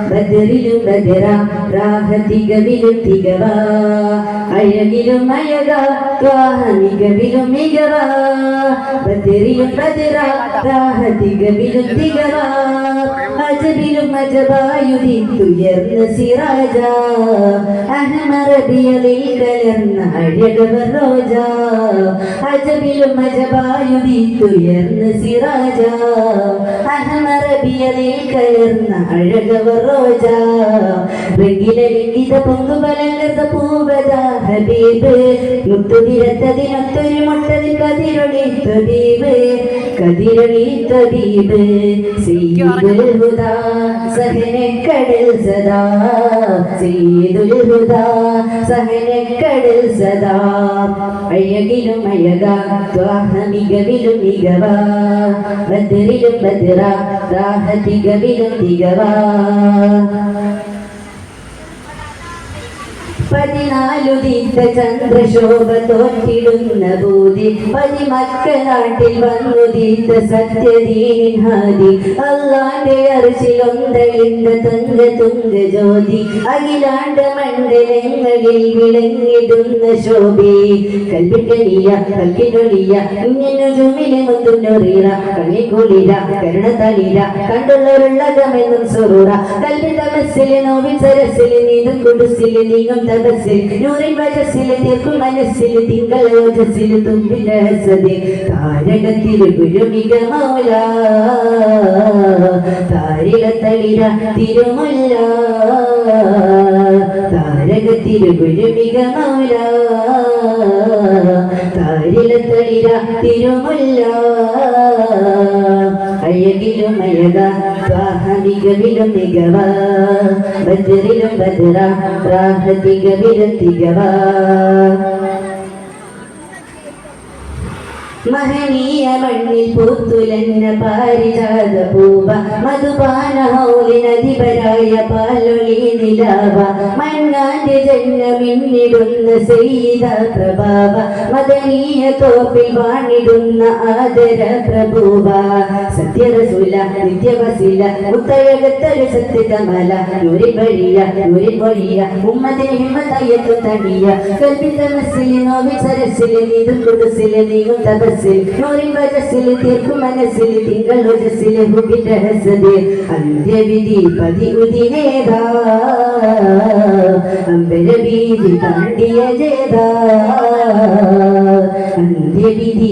ബദറിലും ബദറ രാഹതികവിലും തികവ അഴകിലും അഴക ത്വാഹ മികവിലും മികവ ബദറിലും ബദറ രാഹതികവിലും തികവ അജബിലും അജബായുദിത്തുയർന്ന സിറാജ അഹ്മറബിയലിൽ കലർന്ന അഴകവർ റോജ അജബിലും അജബായുദിത്തുയർന്ന സിറാജ അഹ്മറബിയലിൽ കലർന്ന അഴകവർ റോജ വെങ്കിലലിംഗിത പൊങ്കുബലങ്കത പൂവത ഹബീബ് മുത്തുതിരത്തതിനൊത്തൊരു മുട്ടതിൽ കതിരൊളി തബീബ് കതിരൊളി തബീബ് സയ്യിദുൽ ഹുദാ സഹനക്കടൽ സദാ സയ്യിദുൽ ഹുദാ സഹനക്കടൽ സദാ അഴകിലും അഴക ത്വാഹ മികവിലും മികവ ബദറിലും ബദറ രാഹതികവിലും തികവ പതിനാലുദിത്ത ചന്ദ്രശോഭ തോറ്റിടുന്ന ബൂതി പതിമക്കളാട്ടിൽ വന്നുദിത്ത സത്യദീനിൻ ഹാദി അല്ലാന്റെ അർശിലൊന്തളിந்த തങ്ക തുങ്ക ജ്യോതി അഖിലാണ്ട മണ്ഡലങ്ങളിൽ വിളങ്ങിടുന്ന ശോഭി കൽവിട്ടലിയ കൽക്കിനൊളിയ കുഞ്ഞിനുജുമിലെ മുത്തുന്നൊറീറ കണ്ണിക്കുളിര കരുണതളിര കണ്ടുള്ളൊരുള്ളകമെന്നും സുറൂറ കൽവി തമസ്സിലെ നോവിൻ സരസ്സിലെ നീതും കുടുസിലെ നീങ്ങും തപസ്സിൽ നൂറിൻ വജസ്സിൽ തീർക്കും മനസ്സിൽ തിങ്കൾ ഓജസ്സിൽ തുമ്പിന്റെ ഹസദി താരകത്തിൽ ഗുരുമിക മൗല താരികത്തളിര തിരുമുല്ല താരകത്തിൽ ഗുരുമിക മൗല താരിലത്തളിര തിരുമുല്ല അഴകിലും അഴക ത്വാഹ മികവിലും മികവ ബദറിലും ബദറ രാഹതികവിലും തികവ മഹനീയ മണ്ണിൽ പൂത്തുലന്ന പാരിജാത പൂവ മധുപാന ഹൗലിനധിപരായ പാലൊളി നിലാവ മണ്ണാന്റെ ജന്മമിന്നിടുന്ന സയ്യിദ പ്രഭാവ മദനീയ തോപ്പിൽ വാണിടുന്ന ആദര പ്രഭുവ സത്യരസൂല നിത്യവസില മുത്തഴകത്തരു സത്യകമല നൂരി വഴിയ നൂരി വഴിയ ഉമ്മദിന് ഹിമ്മതയ്യത്തു തണിയ കൽപ്പിത മസ്സിലെ നോവിൽ സരസ്സിലെ നീതും കുടുസിലെ നീങ്ങും തപസ്സിൽ നൂറിൻ വജസ്സിൽ തീർക്കും മനസ്സിൽ തിങ്കൾ വജസ്സിലെ ഹുബിന്റെ ഹസദി അന്ത്യവിധി പതി ഉദിനേതാ അമ്പരവീതി താണ്ടിയ ജേതാ അന്ത്യവിധി